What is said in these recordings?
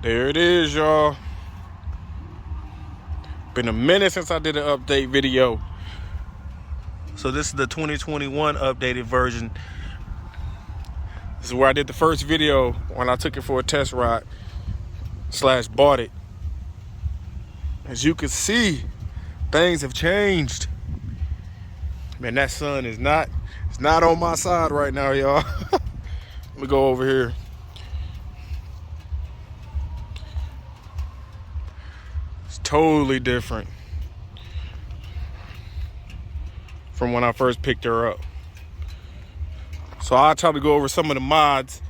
There it is, y'all. Been a minute since I did an update video. So this is the 2021 updated version. This is where I did the first video when I took it for a test ride / bought it. As you can see, things have changed. Man, that sun is not on my side right now, y'all. Let me go over here. It's totally different from when I first picked her up. So I'll try to go over some of the mods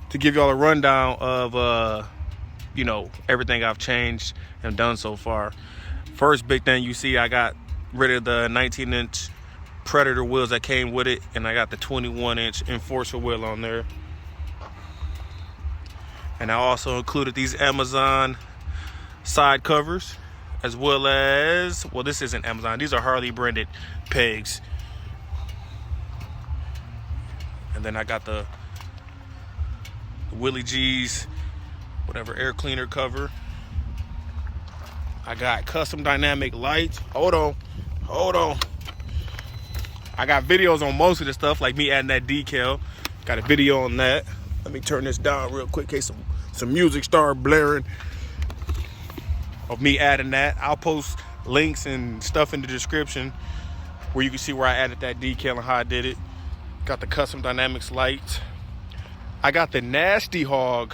to give y'all a rundown of everything I've changed and done so far. First big thing you see, I got rid of the 19-inch Predator wheels that came with it, and I got the 21-inch Enforcer wheel on there. And I also included these Amazon side covers, as well as, well, this isn't Amazon, these are Harley branded pegs. And then I got the Willie G's whatever air cleaner cover. I got custom dynamic lights. Hold on. I got videos on most of the stuff, like me adding that decal. Got a video on that. Let me turn this down real quick in case some music start blaring of me adding that. I'll post links and stuff in the description where you can see where I added that decal and how I did it. Got the custom dynamics lights. I got the Nasty Hog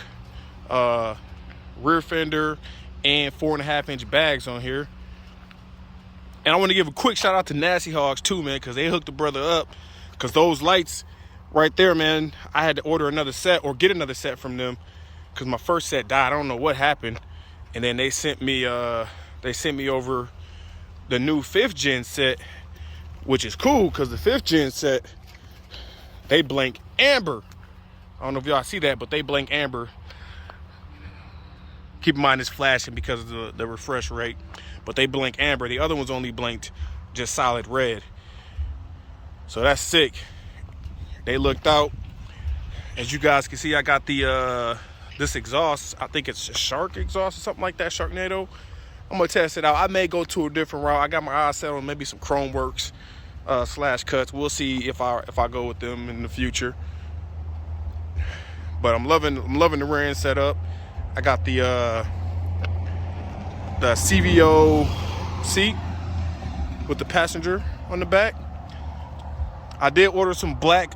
rear fender and 4.5-inch bags on here. And I want to give a quick shout out to Nasty Hogs too, man, because they hooked the brother up. Because those lights right there, man, I had to order another set or get another set from them because my first set died. I don't know what happened. And then they sent me over the new 5th gen set, which is cool because the 5th gen set, they blink amber. I don't know if y'all see that, but they blink amber. Keep in mind it's flashing because of the refresh rate, but they blink amber. The other ones only blinked just solid red. So that's sick. They looked out. As you guys can see, I got the this exhaust. I think it's a Shark exhaust or something like that, Sharknado. I'm gonna test it out. I may go to a different route. I got my eyes set on maybe some Chrome Werks / cuts. We'll see if I go with them in the future. But I'm loving the rear end setup. I got the CVO seat with the passenger on the back. I did order some black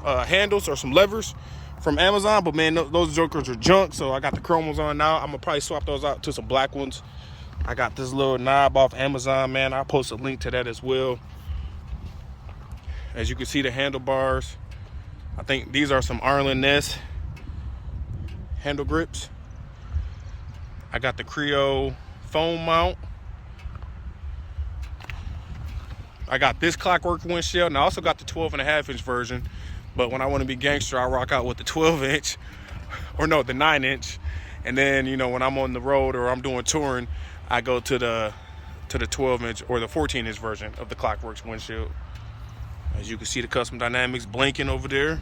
handles or some levers from Amazon, but man, those jokers are junk, so I got the chrome ones on now. I'm gonna probably swap those out to some black ones. I got this little knob off Amazon, man. I'll post a link to that as well. As you can see, the handlebars, I think these are some Arlen Ness handle grips. I got the Ciro foam mount. I got this Klock Werks windshield, and I also got the 12.5-inch version. But when I want to be gangster, I rock out with the 12-inch, or no, the 9-inch. And then, when I'm on the road or I'm doing touring, I go to the 12-inch or the 14-inch version of the Klock Werks windshield. As you can see, the custom dynamics blinking over there.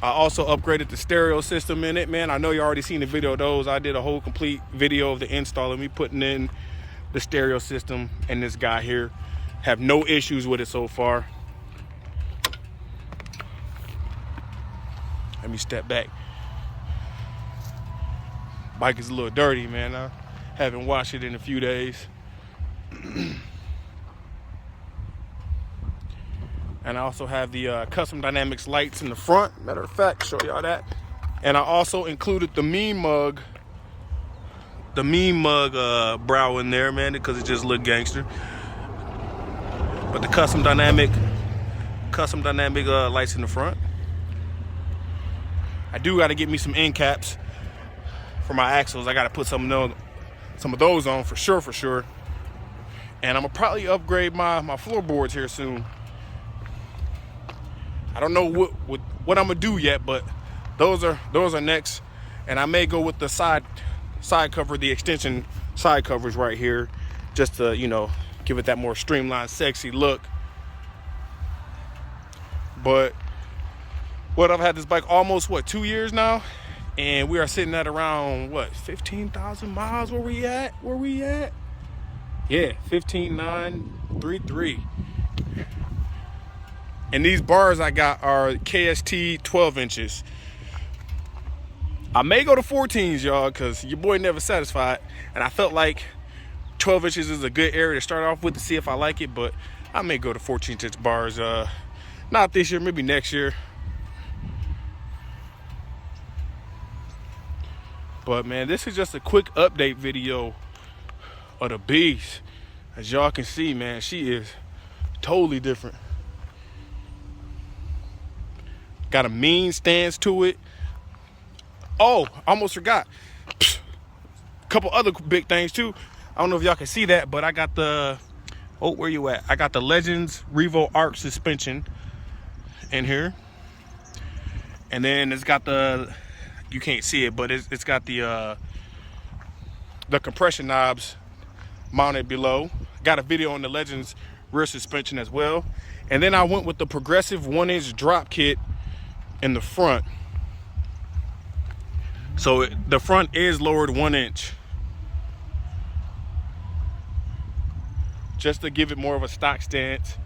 I also upgraded the stereo system in it, man. I know you already seen the video of those. I did a whole complete video of the install of me putting in the stereo system, and this guy here. Have no issues with it so far. Let me step back. Bike is a little dirty, man. I haven't washed it in a few days. And I also have the custom dynamics lights in the front. Matter of fact, show y'all that. And I also included the meme mug brow in there, man, because it just looked gangster. But the custom dynamic lights in the front. I do got to get me some end caps for my axles. I got to put some of those on for sure. And I'm gonna probably upgrade my floorboards here soon. I don't know what I'm gonna do yet, but those are next. And I may go with the side cover, the extension side covers right here, just to give it that more streamlined, sexy look. But What, I've had this bike almost, what, 2 years now? And we are sitting at around, what, 15,000 miles where we at? Yeah, 15,933. And these bars I got are KST 12 inches. I may go to 14s, y'all, because your boy never satisfied. And I felt like 12 inches is a good area to start off with to see if I like it. But I may go to 14-inch bars. Not this year, maybe next year. But man, this is just a quick update video of the beast. As y'all can see, man, she is totally different. Got a mean stance to it. Oh, I almost forgot. A couple other big things too. I don't know if y'all can see that, but I got the, oh, where you at? I got the Legends Revo Arc suspension in here. And then it's got the, you can't see it, but it's got the compression knobs mounted below. Got a video on the Legends rear suspension as well. And then I went with the progressive 1-inch drop kit in the front. So the front is lowered 1 inch. Just to give it more of a stock stance.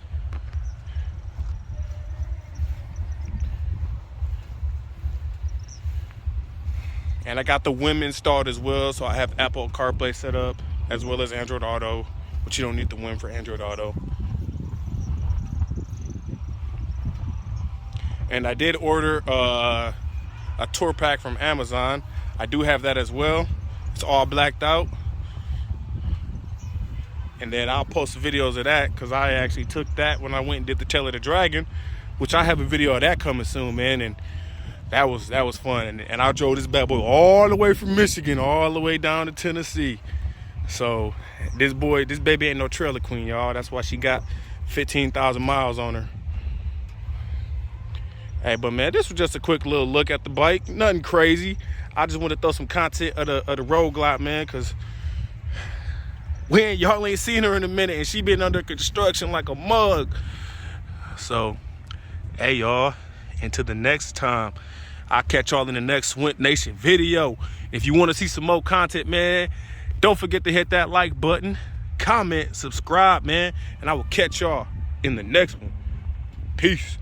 And I got the WIM installed as well, so I have Apple CarPlay set up as well as Android Auto, but you don't need the WIM for Android Auto. And I did order a tour pack from Amazon. I do have that as well. It's all blacked out. And then I'll post videos of that because I actually took that when I went and did the Tail of the Dragon, which I have a video of that coming soon, man. And that was fun. And I drove this bad boy all the way from Michigan, all the way down to Tennessee. So this baby ain't no trailer queen, y'all. That's why she got 15,000 miles on her. Hey, but man, this was just a quick little look at the bike. Nothing crazy. I just want to throw some content of the Roadglide, man, because y'all ain't seen her in a minute, and she been under construction like a mug. So, hey, y'all, until the next time, I'll catch y'all in the next Swintnation video. If you want to see some more content, man, don't forget to hit that like button, comment, subscribe, man, and I will catch y'all in the next one. Peace.